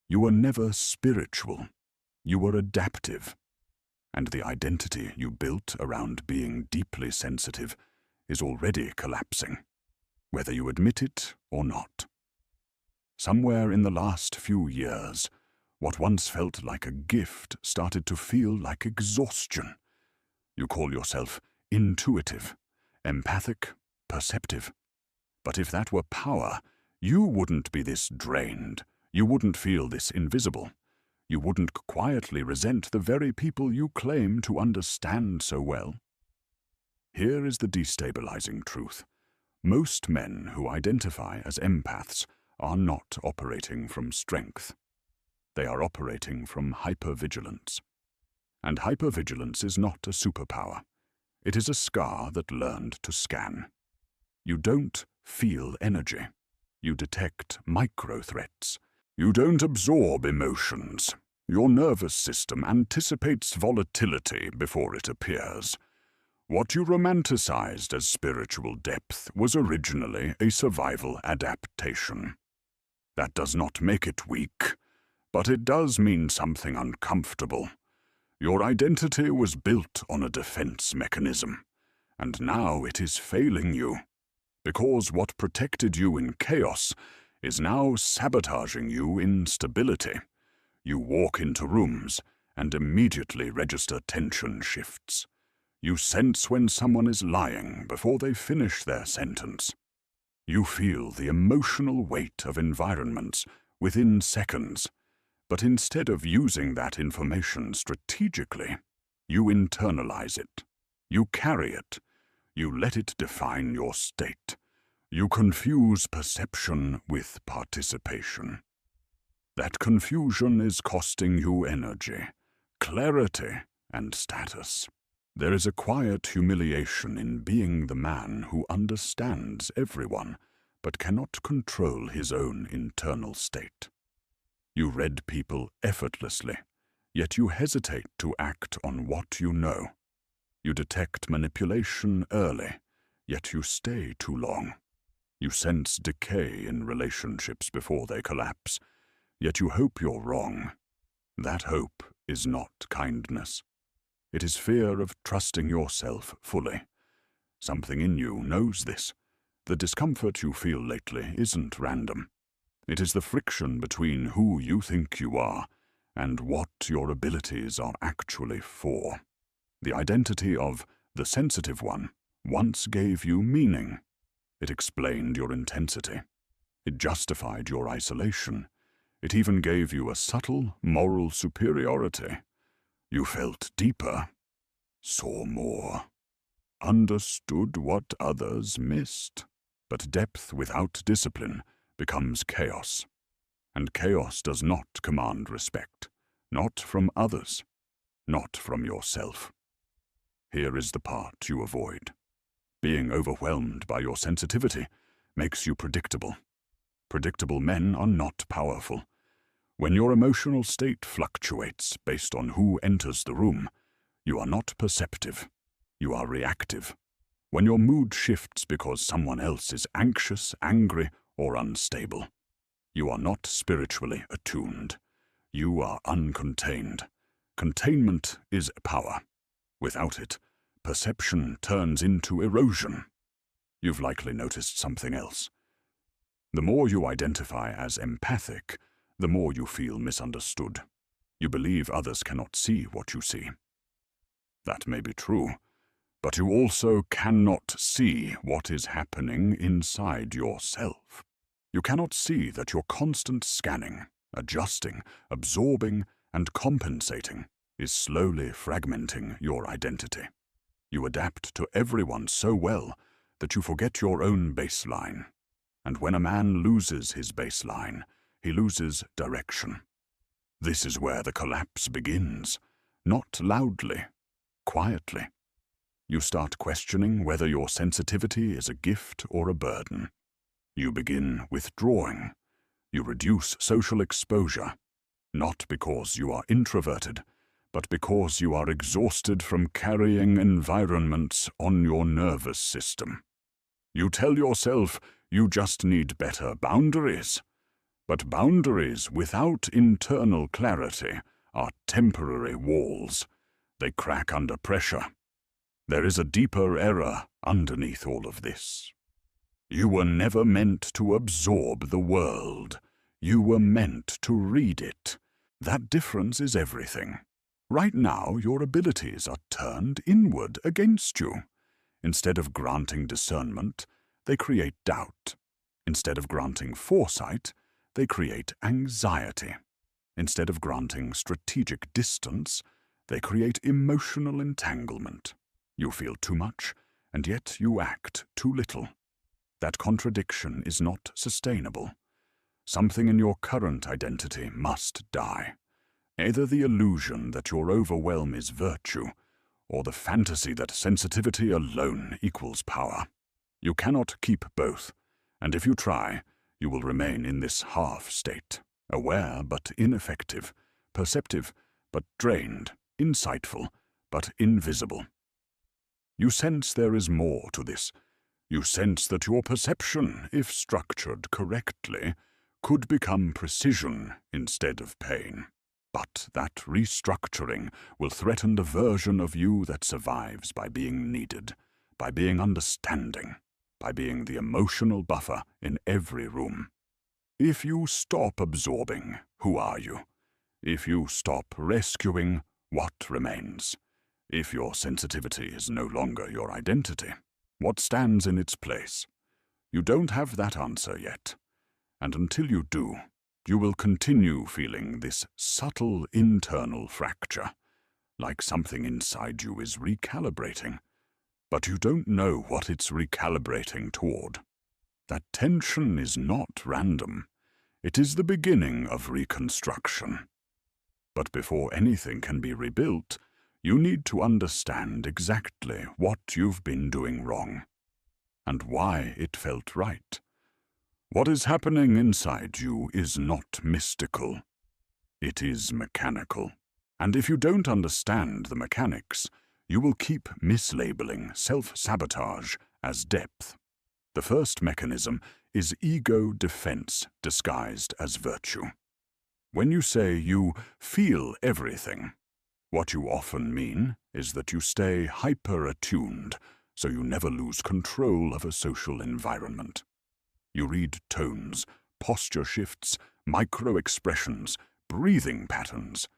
You were never spiritual. You were adaptive. And the identity you built around being deeply sensitive is already collapsing, whether you admit it or not. Somewhere in the last few years, what once felt like a gift started to feel like exhaustion. You call yourself intuitive, empathic, perceptive. But if that were power, you wouldn't be this drained. You wouldn't feel this invisible. You wouldn't quietly resent the very people you claim to understand so well. Here is the destabilizing truth. Most men who identify as empaths are not operating from strength. They are operating from hypervigilance. And hypervigilance is not a superpower. It is a scar that learned to scan. You don't feel energy. You detect micro-threats. You don't absorb emotions. Your nervous system anticipates volatility before it appears. What you romanticized as spiritual depth was originally a survival adaptation. That does not make it weak, but it does mean something uncomfortable. Your identity was built on a defense mechanism, and now it is failing you, because what protected you in chaos is now sabotaging you in stability. You walk into rooms and immediately register tension shifts. You sense when someone is lying before they finish their sentence. You feel the emotional weight of environments within seconds, but instead of using that information strategically, you internalize it. You carry it. You let it define your state. You confuse perception with participation. That confusion is costing you energy, clarity, and status. There is a quiet humiliation in being the man who understands everyone, but cannot control his own internal state. You read people effortlessly, yet you hesitate to act on what you know. You detect manipulation early, yet you stay too long. You sense decay in relationships before they collapse, yet you hope you're wrong. That hope is not kindness. It is fear of trusting yourself fully. Something in you knows this. The discomfort you feel lately isn't random. It is the friction between who you think you are and what your abilities are actually for. The identity of the sensitive one once gave you meaning. It explained your intensity. It justified your isolation. It even gave you a subtle moral superiority. You felt deeper, saw more, understood what others missed. But depth without discipline becomes chaos. And chaos does not command respect, not from others, not from yourself. Here is the part you avoid. Being overwhelmed by your sensitivity makes you predictable. Predictable men are not powerful. When your emotional state fluctuates based on who enters the room, you are not perceptive. You are reactive. When your mood shifts because someone else is anxious, angry, or unstable, you are not spiritually attuned. You are uncontained. Containment is power. Without it, perception turns into erosion. You've likely noticed something else. The more you identify as empathic, the more you feel misunderstood. You believe others cannot see what you see. That may be true, but you also cannot see what is happening inside yourself. You cannot see that your constant scanning, adjusting, absorbing, and compensating is slowly fragmenting your identity. You adapt to everyone so well that you forget your own baseline. And when a man loses his baseline, he loses direction. This is where the collapse begins, not loudly, quietly. You start questioning whether your sensitivity is a gift or a burden. You begin withdrawing. You reduce social exposure, not because you are introverted, but because you are exhausted from carrying environments on your nervous system. You tell yourself you just need better boundaries. But boundaries without internal clarity are temporary walls. They crack under pressure. There is a deeper error underneath all of this. You were never meant to absorb the world. You were meant to read it. That difference is everything. Right now, your abilities are turned inward against you. Instead of granting discernment, they create doubt. Instead of granting foresight, they create anxiety. Instead of granting strategic distance, they create emotional entanglement. You feel too much, and yet you act too little. That contradiction is not sustainable. Something in your current identity must die. Either the illusion that your overwhelm is virtue, or the fantasy that sensitivity alone equals power. You cannot keep both, and if you try, you will remain in this half state, aware but ineffective, perceptive but drained, insightful but invisible. You sense there is more to this. You sense that your perception, if structured correctly, could become precision instead of pain. But that restructuring will threaten the version of you that survives by being needed, by being understanding, by being the emotional buffer in every room. If you stop absorbing, who are you? If you stop rescuing, what remains? If your sensitivity is no longer your identity, what stands in its place? You don't have that answer yet. And until you do, you will continue feeling this subtle internal fracture, like something inside you is recalibrating, but you don't know what it's recalibrating toward. That tension is not random. It is the beginning of reconstruction. But before anything can be rebuilt, you need to understand exactly what you've been doing wrong, and why it felt right. What is happening inside you is not mystical. It is mechanical. And if you don't understand the mechanics, you will keep mislabeling self-sabotage as depth. The first mechanism is ego defense disguised as virtue. When you say you feel everything, what you often mean is that you stay hyper-attuned, so you never lose control of a social environment. You read tones, posture shifts, micro-expressions, breathing patterns.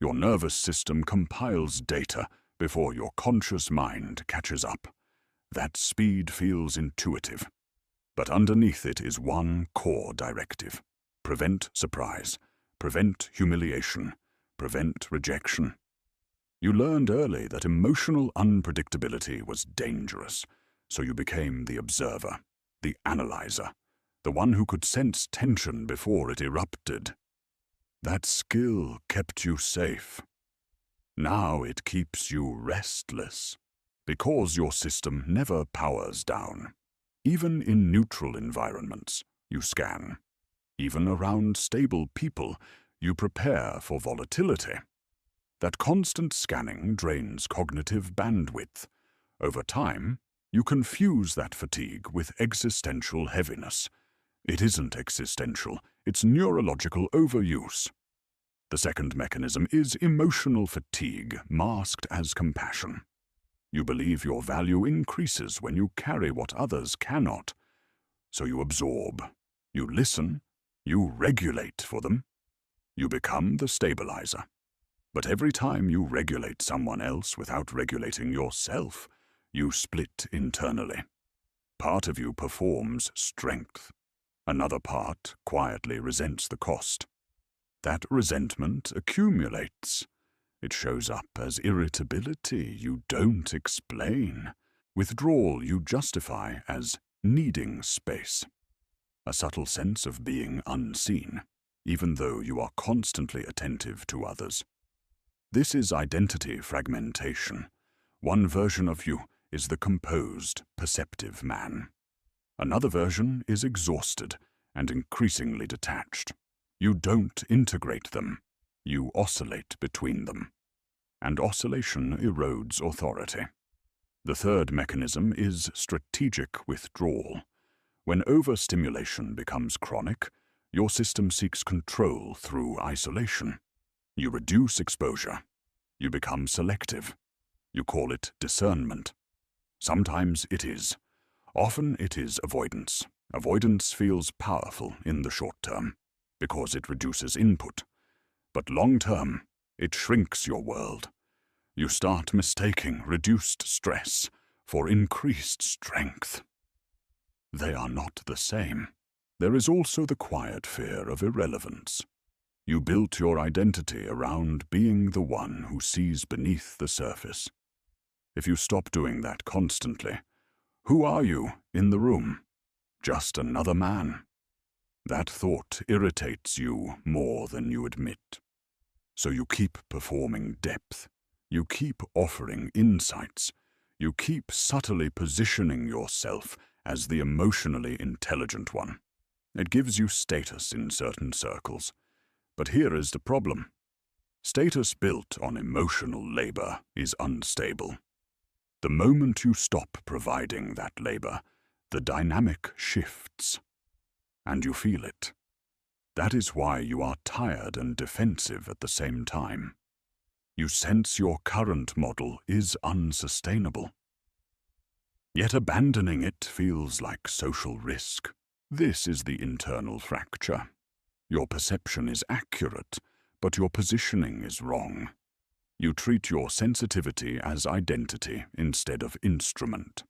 Your nervous system compiles data before your conscious mind catches up. That speed feels intuitive. But underneath it is one core directive. Prevent surprise, prevent humiliation, prevent rejection. You learned early that emotional unpredictability was dangerous, so you became the observer, the analyzer, the one who could sense tension before it erupted. That skill kept you safe. Now it keeps you restless, because your system never powers down. Even in neutral environments, you scan. Even around stable people, you prepare for volatility. That constant scanning drains cognitive bandwidth. Over time, you confuse that fatigue with existential heaviness. It isn't existential, it's neurological overuse. The second mechanism is emotional fatigue masked as compassion. You believe your value increases when you carry what others cannot. So you absorb, you listen, you regulate for them. You become the stabilizer. But every time you regulate someone else without regulating yourself, you split internally. Part of you performs strength. Another part quietly resents the cost. That resentment accumulates. It shows up as irritability you don't explain. Withdrawal you justify as needing space. A subtle sense of being unseen, even though you are constantly attentive to others. This is identity fragmentation. One version of you is the composed, perceptive man. Another version is exhausted and increasingly detached. You don't integrate them. You oscillate between them. And oscillation erodes authority. The third mechanism is strategic withdrawal. When overstimulation becomes chronic, Your system seeks control through isolation. You reduce exposure. You become selective. You call it discernment. Sometimes it is. Often it is avoidance. Avoidance feels powerful in the short term because it reduces input. But long term, it shrinks your world. You start mistaking reduced stress for increased strength. They are not the same. There is also the quiet fear of irrelevance. You built your identity around being the one who sees beneath the surface. If you stop doing that constantly, who are you in the room? Just another man. That thought irritates you more than you admit. So you keep performing depth. You keep offering insights. You keep subtly positioning yourself as the emotionally intelligent one. It gives you status in certain circles. But here is the problem. Status built on emotional labor is unstable. The moment you stop providing that labor, the dynamic shifts. And you feel it. That is why you are tired and defensive at the same time. You sense your current model is unsustainable. Yet abandoning it feels like social risk. This is the internal fracture. Your perception is accurate, but your positioning is wrong. You treat your sensitivity as identity instead of instrument.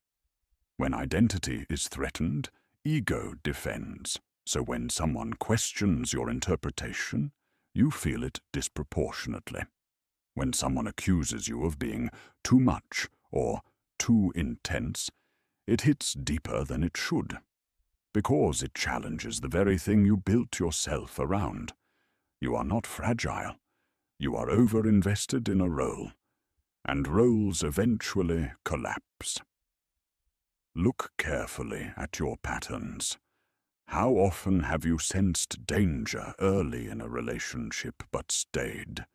When identity is threatened, ego defends. So when someone questions your interpretation, you feel it disproportionately. When someone accuses you of being too much or too intense, it hits deeper than it should, because it challenges the very thing you built yourself around. You are not fragile. You are over-invested in a role, and roles eventually collapse. Look carefully at your patterns. How often have you sensed danger early in a relationship but stayed?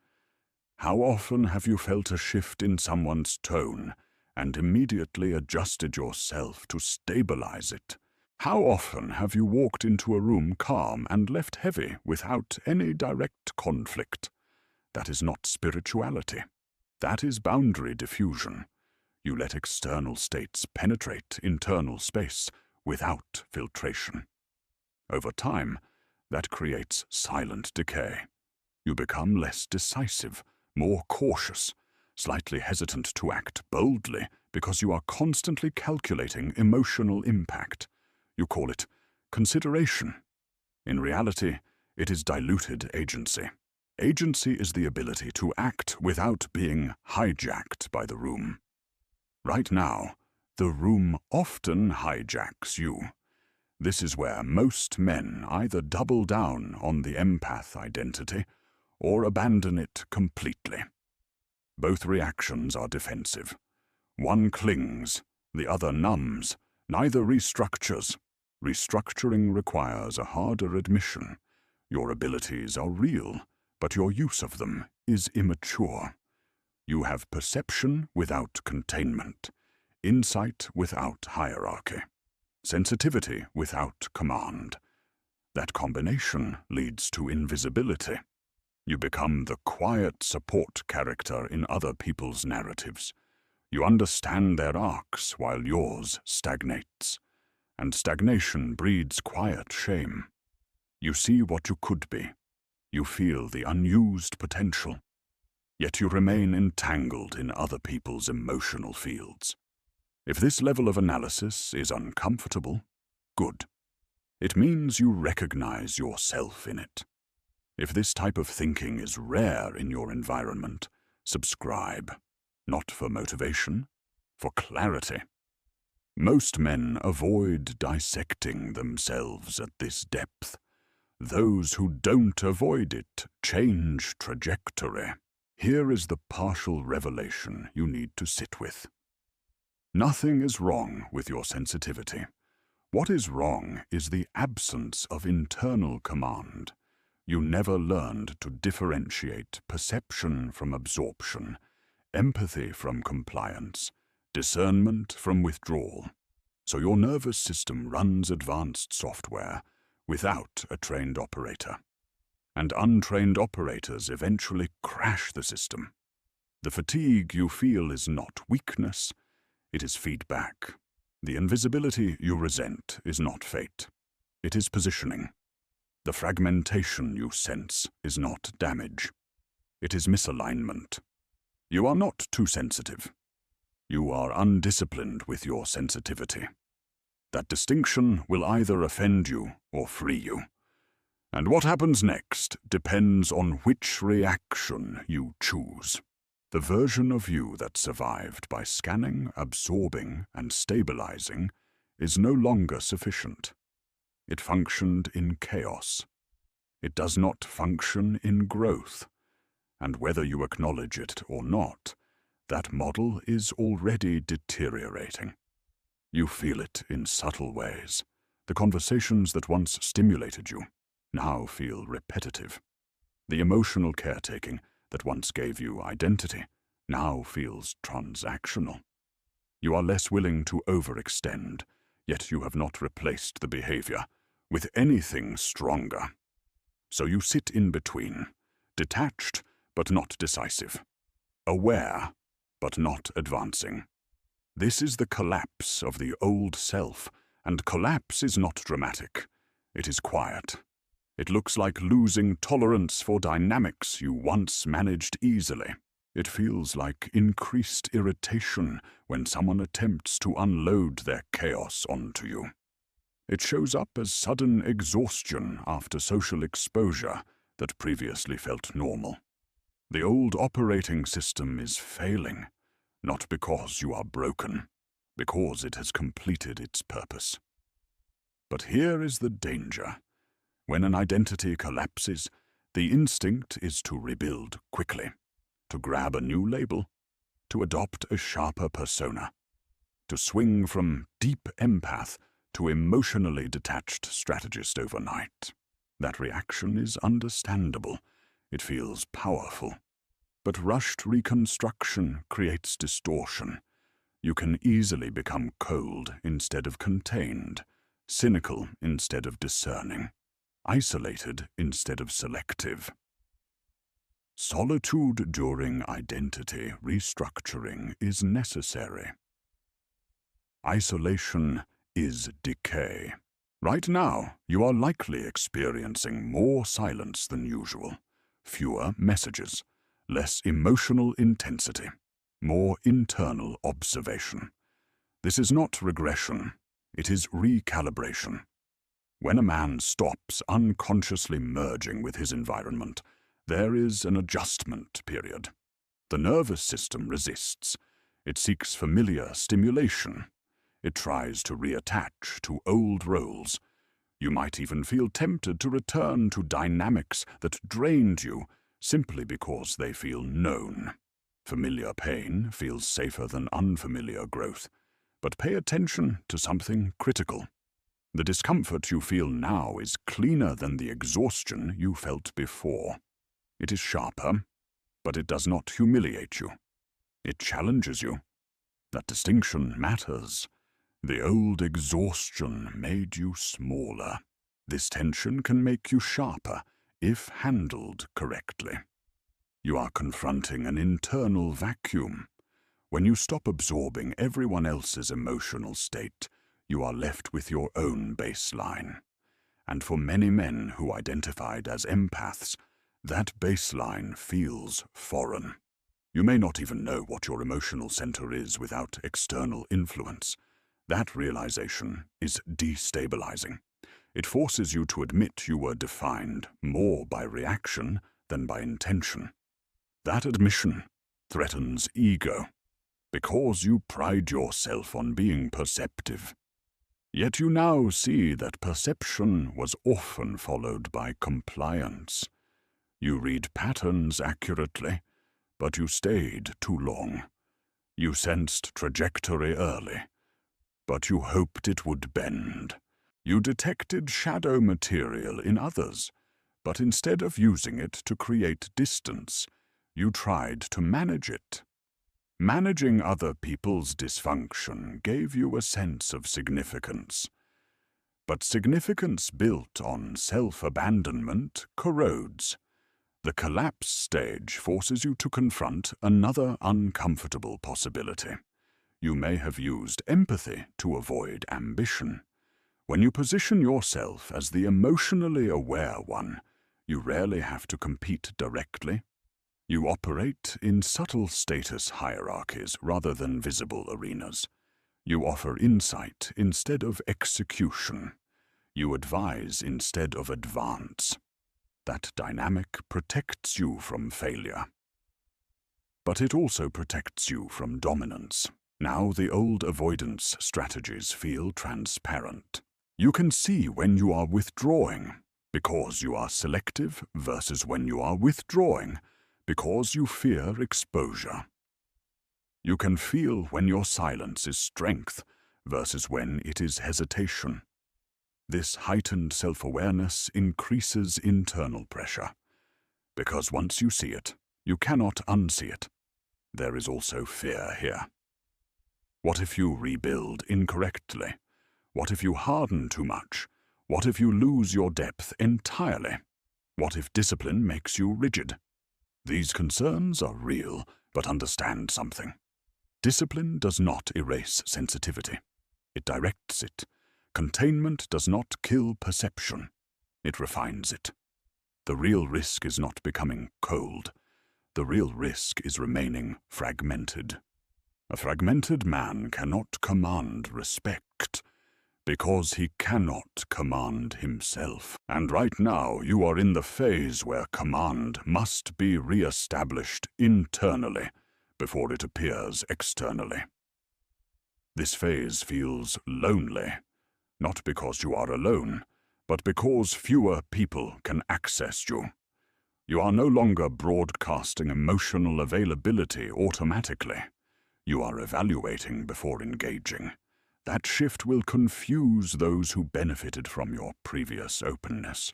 How often have you felt a shift in someone's tone and immediately adjusted yourself to stabilize it? How often have you walked into a room calm and left heavy without any direct conflict? That is not spirituality. That is boundary diffusion. You let external states penetrate internal space without filtration. Over time, that creates silent decay. You become less decisive, more cautious, slightly hesitant to act boldly because you are constantly calculating emotional impact. You call it consideration. In reality, it is diluted agency. Agency is the ability to act without being hijacked by the room. Right now, the room often hijacks you. This is where most men either double down on the empath identity or abandon it completely. Both reactions are defensive. One clings, the other numbs, neither restructures. Restructuring requires a harder admission. Your abilities are real, but your use of them is immature. You have perception without containment, insight without hierarchy, sensitivity without command. That combination leads to invisibility. You become the quiet support character in other people's narratives. You understand their arcs while yours stagnates. And stagnation breeds quiet shame. You see what you could be. You feel the unused potential. Yet you remain entangled in other people's emotional fields. If this level of analysis is uncomfortable, good. It means you recognize yourself in it. If this type of thinking is rare in your environment, subscribe. Not for motivation, for clarity. Most men avoid dissecting themselves at this depth. Those who don't avoid it change trajectory. Here is the partial revelation you need to sit with. Nothing is wrong with your sensitivity. What is wrong is the absence of internal command. You never learned to differentiate perception from absorption, empathy from compliance, discernment from withdrawal. So your nervous system runs advanced software without a trained operator. And untrained operators eventually crash the system. The fatigue you feel is not weakness, it is feedback. The invisibility you resent is not fate, it is positioning. The fragmentation you sense is not damage, it is misalignment. You are not too sensitive. You are undisciplined with your sensitivity. That distinction will either offend you or free you. And what happens next depends on which reaction you choose. The version of you that survived by scanning, absorbing, and stabilizing is no longer sufficient. It functioned in chaos. It does not function in growth. And whether you acknowledge it or not, that model is already deteriorating. You feel it in subtle ways. The conversations that once stimulated you now feel repetitive. The emotional caretaking that once gave you identity now feels transactional. You are less willing to overextend, yet you have not replaced the behavior with anything stronger. So you sit in between, detached but not decisive, aware but not advancing. This is the collapse of the old self, and collapse is not dramatic. It is quiet. It looks like losing tolerance for dynamics you once managed easily. It feels like increased irritation when someone attempts to unload their chaos onto you. It shows up as sudden exhaustion after social exposure that previously felt normal. The old operating system is failing, not because you are broken, because it has completed its purpose. But here is the danger. When an identity collapses, the instinct is to rebuild quickly, to grab a new label, to adopt a sharper persona, to swing from deep empath to emotionally detached strategist overnight. That reaction is understandable. It feels powerful. But rushed reconstruction creates distortion. You can easily become cold instead of contained, cynical instead of discerning, isolated instead of selective. Solitude during identity restructuring is necessary. Isolation is decay. Right now, you are likely experiencing more silence than usual, fewer messages, less emotional intensity, more internal observation. This is not regression, it is recalibration. When a man stops unconsciously merging with his environment, there is an adjustment period. The nervous system resists. It seeks familiar stimulation. It tries to reattach to old roles. You might even feel tempted to return to dynamics that drained you simply because they feel known. Familiar pain feels safer than unfamiliar growth. But pay attention to something critical. The discomfort you feel now is cleaner than the exhaustion you felt before. It is sharper, but it does not humiliate you. It challenges you. That distinction matters. The old exhaustion made you smaller. This tension can make you sharper if handled correctly. You are confronting an internal vacuum. When you stop absorbing everyone else's emotional state, you are left with your own baseline. And for many men who identified as empaths, that baseline feels foreign. You may not even know what your emotional center is without external influence. That realization is destabilizing. It forces you to admit you were defined more by reaction than by intention. That admission threatens ego, because you pride yourself on being perceptive. Yet you now see that perception was often followed by compliance. You read patterns accurately, but you stayed too long. You sensed trajectory early, but you hoped it would bend. You detected shadow material in others, but instead of using it to create distance, you tried to manage it. Managing other people's dysfunction gave you a sense of significance. But significance built on self-abandonment corrodes. The collapse stage forces you to confront another uncomfortable possibility. You may have used empathy to avoid ambition. When you position yourself as the emotionally aware one, you rarely have to compete directly. You operate in subtle status hierarchies rather than visible arenas. You offer insight instead of execution. You advise instead of advance. That dynamic protects you from failure. But it also protects you from dominance. Now the old avoidance strategies feel transparent. You can see when you are withdrawing because you are selective versus when you are withdrawing because you fear exposure. You can feel when your silence is strength versus when it is hesitation. This heightened self-awareness increases internal pressure, because once you see it, you cannot unsee it. There is also fear here. What if you rebuild incorrectly? What if you harden too much? What if you lose your depth entirely? What if discipline makes you rigid? These concerns are real, but understand something. Discipline does not erase sensitivity. It directs it. Containment does not kill perception. It refines it. The real risk is not becoming cold. The real risk is remaining fragmented. A fragmented man cannot command respect because he cannot command himself. And right now you are in the phase where command must be re-established internally before it appears externally. This phase feels lonely. Not because you are alone, but because fewer people can access you. You are no longer broadcasting emotional availability automatically. You are evaluating before engaging. That shift will confuse those who benefited from your previous openness.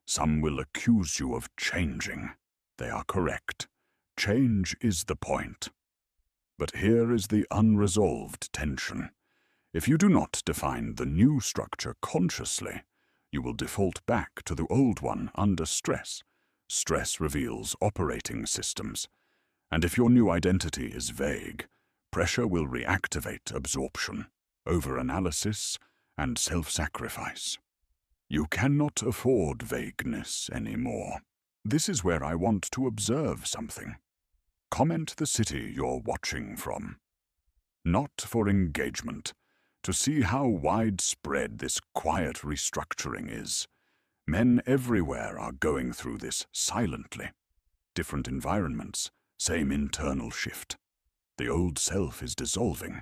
Some will accuse you of changing. They are correct. Change is the point. But here is the unresolved tension. If you do not define the new structure consciously, you will default back to the old one under stress. Stress reveals operating systems. And if your new identity is vague, pressure will reactivate absorption, overanalysis, and self-sacrifice. You cannot afford vagueness anymore. This is where I want to observe something. Comment the city you're watching from. Not for engagement, to see how widespread this quiet restructuring is. Men everywhere are going through this silently. Different environments, same internal shift. The old self is dissolving,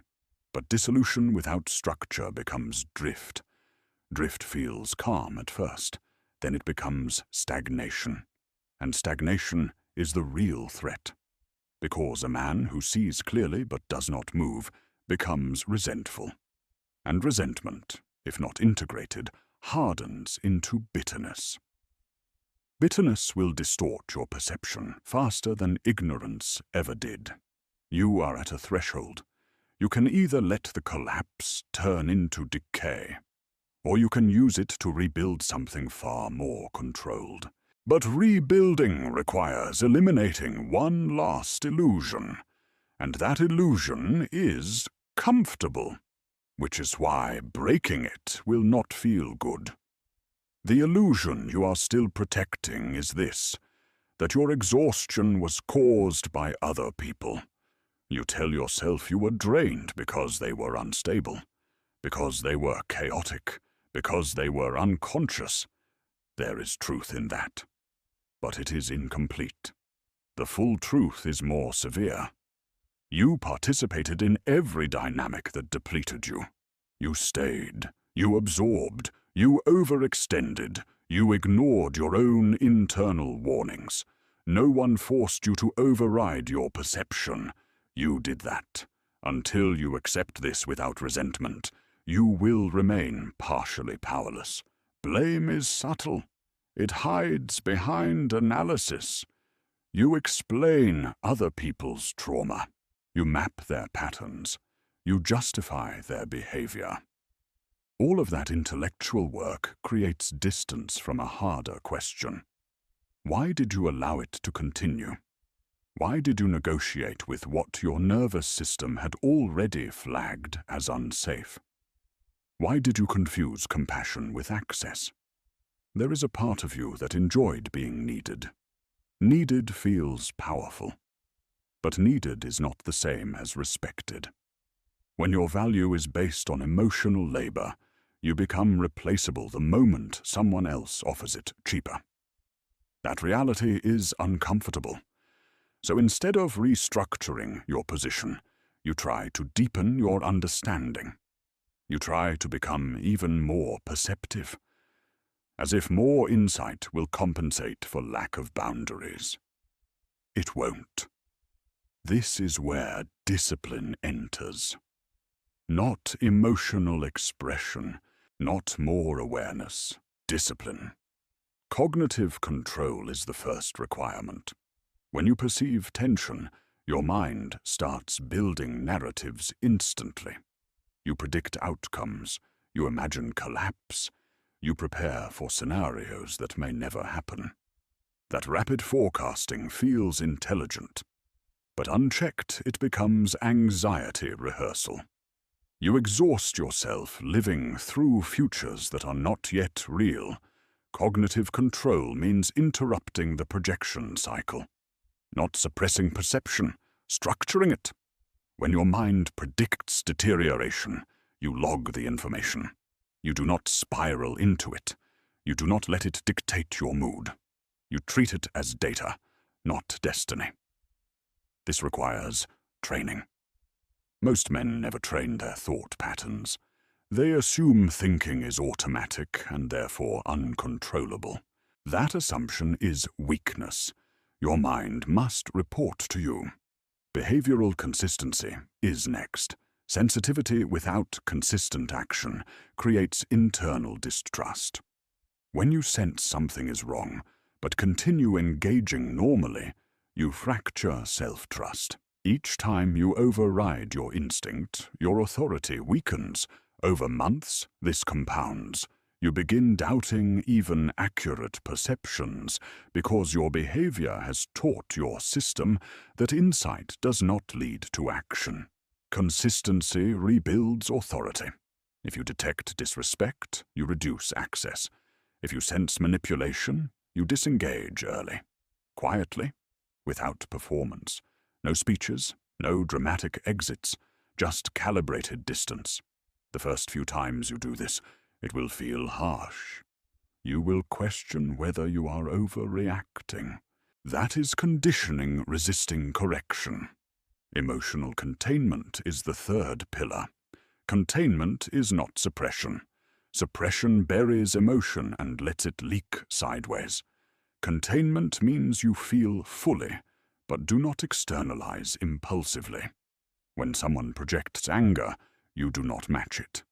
but dissolution without structure becomes drift. Drift feels calm at first, then it becomes stagnation. And stagnation is the real threat. Because a man who sees clearly but does not move becomes resentful. And resentment, if not integrated, hardens into bitterness. Bitterness will distort your perception faster than ignorance ever did. You are at a threshold. You can either let the collapse turn into decay, or you can use it to rebuild something far more controlled. But rebuilding requires eliminating one last illusion, and that illusion is comfortable. Which is why breaking it will not feel good. The illusion you are still protecting is this, that your exhaustion was caused by other people. You tell yourself you were drained because they were unstable, because they were chaotic, because they were unconscious. There is truth in that, but it is incomplete. The full truth is more severe. You participated in every dynamic that depleted you. You stayed, you absorbed, you overextended, you ignored your own internal warnings. No one forced you to override your perception. You did that. Until you accept this without resentment, you will remain partially powerless. Blame is subtle. It hides behind analysis. You explain other people's trauma. You map their patterns. You justify their behavior. All of that intellectual work creates distance from a harder question. Why did you allow it to continue? Why did you negotiate with what your nervous system had already flagged as unsafe? Why did you confuse compassion with access? There is a part of you that enjoyed being needed. Needed feels powerful. But needed is not the same as respected. When your value is based on emotional labor, you become replaceable the moment someone else offers it cheaper. That reality is uncomfortable. So instead of restructuring your position, you try to deepen your understanding. You try to become even more perceptive, as if more insight will compensate for lack of boundaries. It won't. This is where discipline enters. Not emotional expression, not more awareness, discipline. Cognitive control is the first requirement. When you perceive tension, your mind starts building narratives instantly. You predict outcomes, you imagine collapse, you prepare for scenarios that may never happen. That rapid forecasting feels intelligent, but unchecked it becomes anxiety rehearsal. You exhaust yourself living through futures that are not yet real. Cognitive control means interrupting the projection cycle, not suppressing perception, structuring it. When your mind predicts deterioration, you log the information. You do not spiral into it. You do not let it dictate your mood. You treat it as data, not destiny. This requires training. Most men never train their thought patterns. They assume thinking is automatic and therefore uncontrollable. That assumption is weakness. Your mind must report to you. Behavioral consistency is next. Sensitivity without consistent action creates internal distrust. When you sense something is wrong, but continue engaging normally, you fracture self-trust. Each time you override your instinct, your authority weakens. Over months, this compounds. You begin doubting even accurate perceptions because your behavior has taught your system that insight does not lead to action. Consistency rebuilds authority. If you detect disrespect, you reduce access. If you sense manipulation, you disengage early, quietly, without performance. No speeches, no dramatic exits, just calibrated distance. The first few times you do this, it will feel harsh. You will question whether you are overreacting. That is conditioning resisting correction. Emotional containment is the third pillar. Containment is not suppression. Suppression buries emotion and lets it leak sideways. Containment means you feel fully, but do not externalize impulsively. When someone projects anger, you do not match it.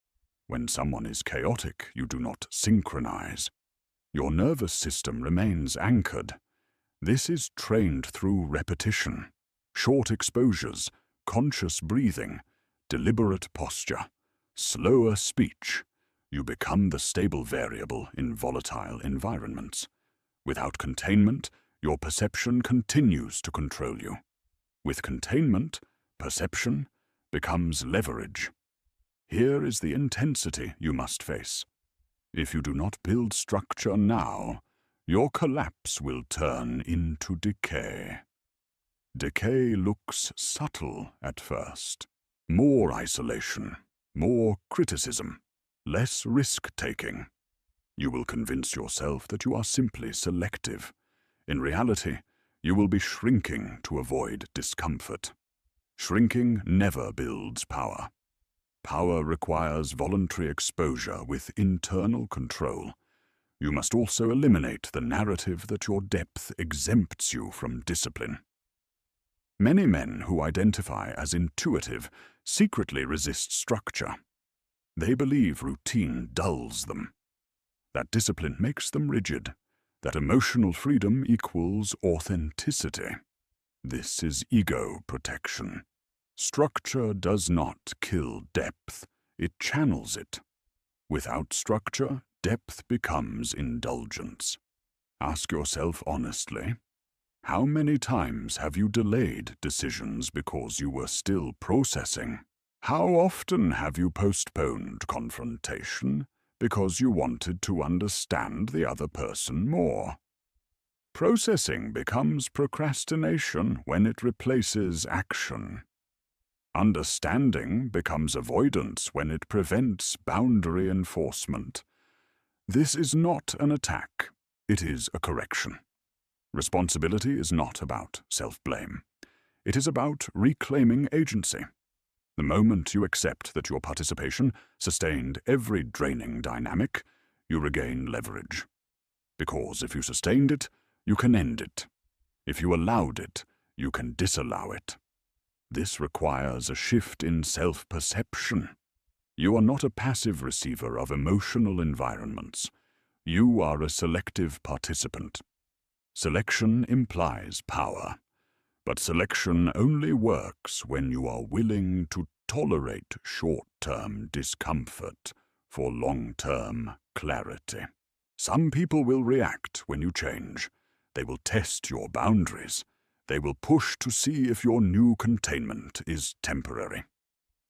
When someone is chaotic, you do not synchronize. Your nervous system remains anchored. This is trained through repetition, short exposures, conscious breathing, deliberate posture, slower speech. You become the stable variable in volatile environments. Without containment, your perception continues to control you. With containment, perception becomes leverage. Here is the intensity you must face. If you do not build structure now, your collapse will turn into decay. Decay looks subtle at first. More isolation, more criticism, less risk-taking. You will convince yourself that you are simply selective. In reality, you will be shrinking to avoid discomfort. Shrinking never builds power. Power requires voluntary exposure with internal control. You must also eliminate the narrative that your depth exempts you from discipline. Many men who identify as intuitive secretly resist structure. They believe routine dulls them, that discipline makes them rigid, that emotional freedom equals authenticity. This is ego protection. Structure does not kill depth, it channels it. Without structure, depth becomes indulgence. Ask yourself honestly, how many times have you delayed decisions because you were still processing? How often have you postponed confrontation because you wanted to understand the other person more? Processing becomes procrastination when it replaces action. Understanding becomes avoidance when it prevents boundary enforcement. This is not an attack, it is a correction. Responsibility is not about self-blame. It is about reclaiming agency. The moment you accept that your participation sustained every draining dynamic, you regain leverage. Because if you sustained it, you can end it. If you allowed it, you can disallow it. This requires a shift in self-perception. You are not a passive receiver of emotional environments. You are a selective participant. Selection implies power, but selection only works when you are willing to tolerate short-term discomfort for long-term clarity. Some people will react when you change. They will test your boundaries. They will push to see if your new containment is temporary.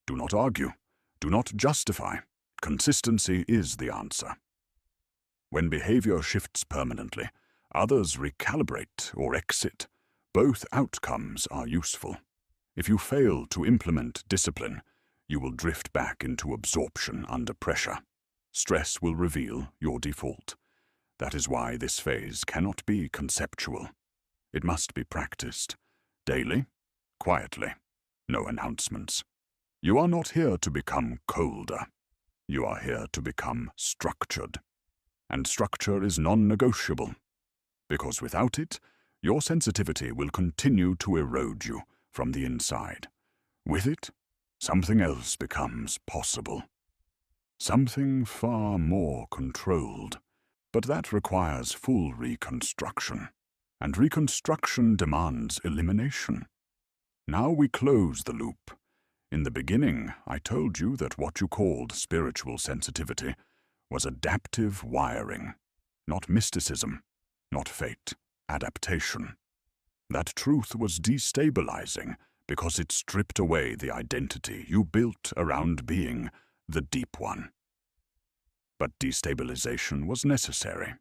Do not argue. Do not justify. Consistency is the answer. When behavior shifts permanently, others recalibrate or exit. Both outcomes are useful. If you fail to implement discipline, you will drift back into absorption under pressure. Stress will reveal your default. That is why this phase cannot be conceptual. It must be practiced, daily, quietly, no announcements. You are not here to become colder. You are here to become structured. And structure is non-negotiable, because without it, your sensitivity will continue to erode you from the inside. With it, something else becomes possible. Something far more controlled. But that requires full reconstruction. And reconstruction demands elimination. Now we close the loop. In the beginning, I told you that what you called spiritual sensitivity was adaptive wiring, not mysticism, not fate, adaptation. That truth was destabilizing because it stripped away the identity you built around being the deep one. But destabilization was necessary,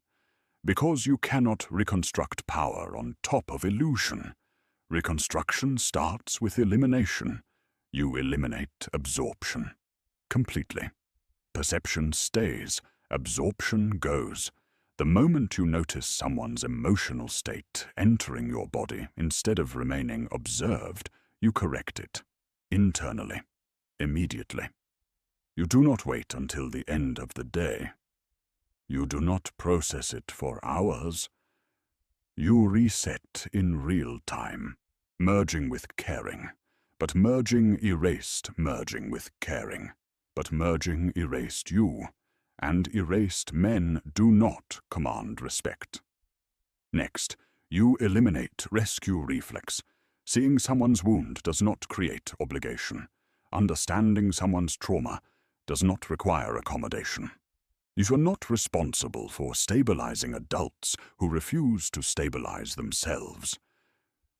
because you cannot reconstruct power on top of illusion. Reconstruction starts with elimination. You eliminate absorption completely. Perception stays, absorption goes. The moment you notice someone's emotional state entering your body instead of remaining observed, you correct it, internally, immediately. You do not wait until the end of the day. You do not process it for hours. You reset in real time, merging with caring, but merging erased merging with caring, but merging erased you, and erased men do not command respect. Next, you eliminate rescue reflex. Seeing someone's wound does not create obligation. Understanding someone's trauma does not require accommodation. You are not responsible for stabilizing adults who refuse to stabilize themselves.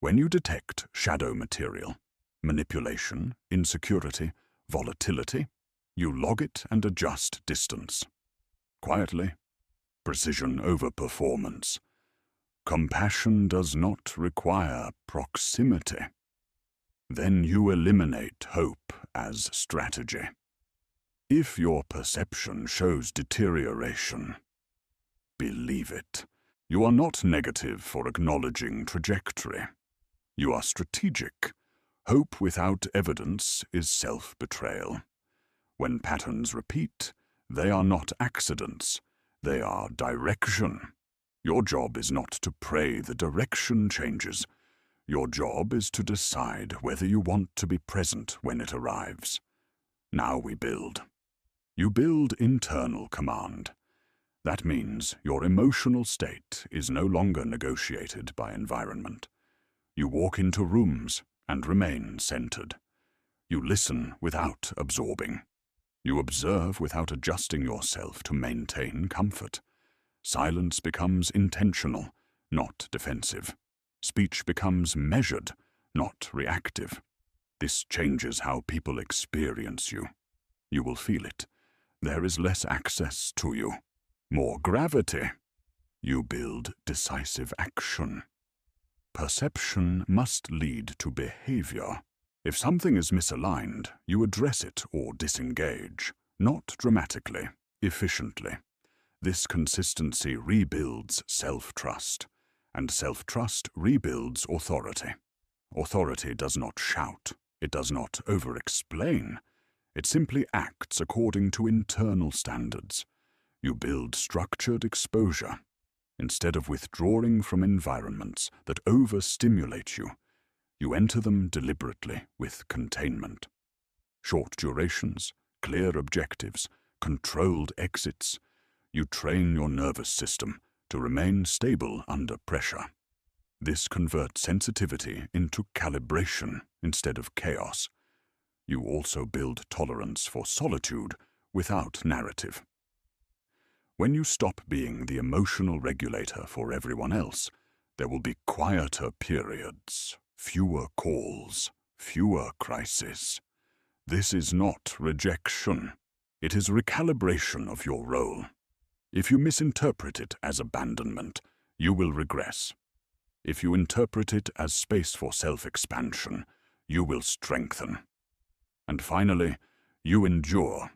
When you detect shadow material, manipulation, insecurity, volatility, you log it and adjust distance. Quietly, precision over performance. Compassion does not require proximity. Then you eliminate hope as strategy. If your perception shows deterioration, believe it. You are not negative for acknowledging trajectory. You are strategic. Hope without evidence is self-betrayal. When patterns repeat, they are not accidents. They are direction. Your job is not to pray the direction changes. Your job is to decide whether you want to be present when it arrives. Now we build. You build internal command. That means your emotional state is no longer negotiated by environment. You walk into rooms and remain centered. You listen without absorbing. You observe without adjusting yourself to maintain comfort. Silence becomes intentional, not defensive. Speech becomes measured, not reactive. This changes how people experience you. You will feel it. There is less access to you, more gravity. You build decisive action. Perception must lead to behavior. If something is misaligned, you address it or disengage, not dramatically, efficiently. This consistency rebuilds self-trust, and self-trust rebuilds authority. Authority does not shout, it does not over-explain, it simply acts according to internal standards. You build structured exposure. Instead of withdrawing from environments that overstimulate you, you enter them deliberately with containment. Short durations, clear objectives, controlled exits. You train your nervous system to remain stable under pressure. This converts sensitivity into calibration instead of chaos. You also build tolerance for solitude without narrative. When you stop being the emotional regulator for everyone else, there will be quieter periods, fewer calls, fewer crises. This is not rejection. It is recalibration of your role. If you misinterpret it as abandonment, you will regress. If you interpret it as space for self-expansion, you will strengthen. And finally, you endure.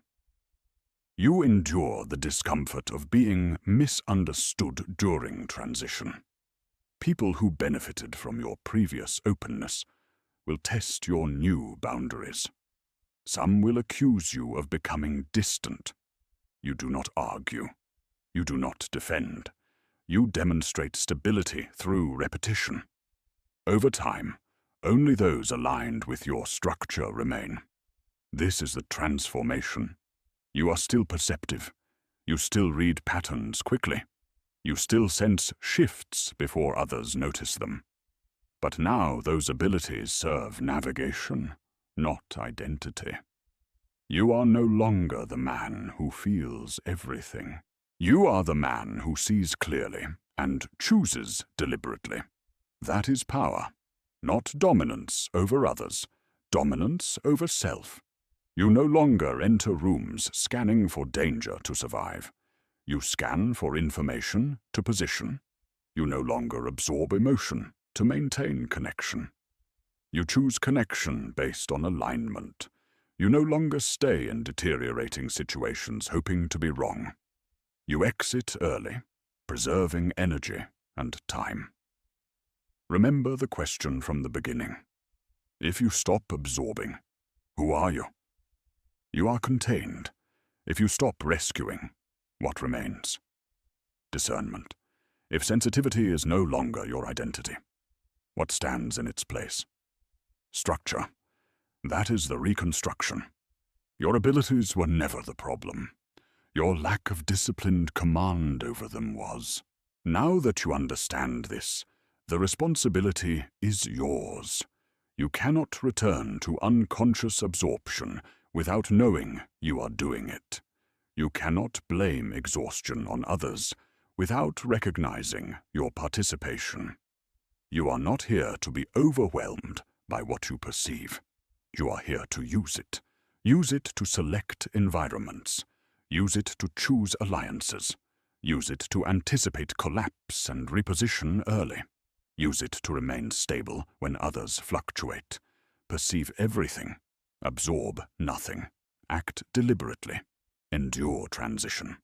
You endure the discomfort of being misunderstood during transition. People who benefited from your previous openness will test your new boundaries. Some will accuse you of becoming distant. You do not argue. You do not defend. You demonstrate stability through repetition. Over time, only those aligned with your structure remain. This is the transformation. You are still perceptive. You still read patterns quickly. You still sense shifts before others notice them. But now those abilities serve navigation, not identity. You are no longer the man who feels everything. You are the man who sees clearly and chooses deliberately. That is power, not dominance over others, dominance over self. You no longer enter rooms scanning for danger to survive. You scan for information to position. You no longer absorb emotion to maintain connection. You choose connection based on alignment. You no longer stay in deteriorating situations hoping to be wrong. You exit early, preserving energy and time. Remember the question from the beginning. If you stop absorbing, who are you? You are contained. If you stop rescuing, what remains? Discernment. If sensitivity is no longer your identity, what stands in its place? Structure. That is the reconstruction. Your abilities were never the problem. Your lack of disciplined command over them was. Now that you understand this, the responsibility is yours. You cannot return to unconscious absorption without knowing you are doing it. You cannot blame exhaustion on others without recognizing your participation. You are not here to be overwhelmed by what you perceive. You are here to use it. Use it to select environments. Use it to choose alliances. Use it to anticipate collapse and reposition early. Use it to remain stable when others fluctuate. Perceive everything. Absorb nothing. Act deliberately. Endure transition.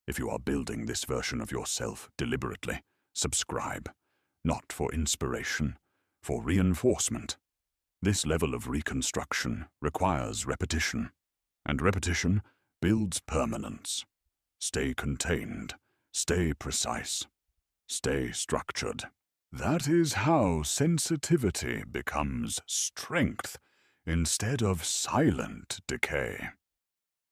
If you are building this version of yourself deliberately, subscribe. Not for inspiration, for reinforcement. This level of reconstruction requires repetition, and repetition builds permanence. Stay contained, stay precise, stay structured. That is how sensitivity becomes strength instead of silent decay.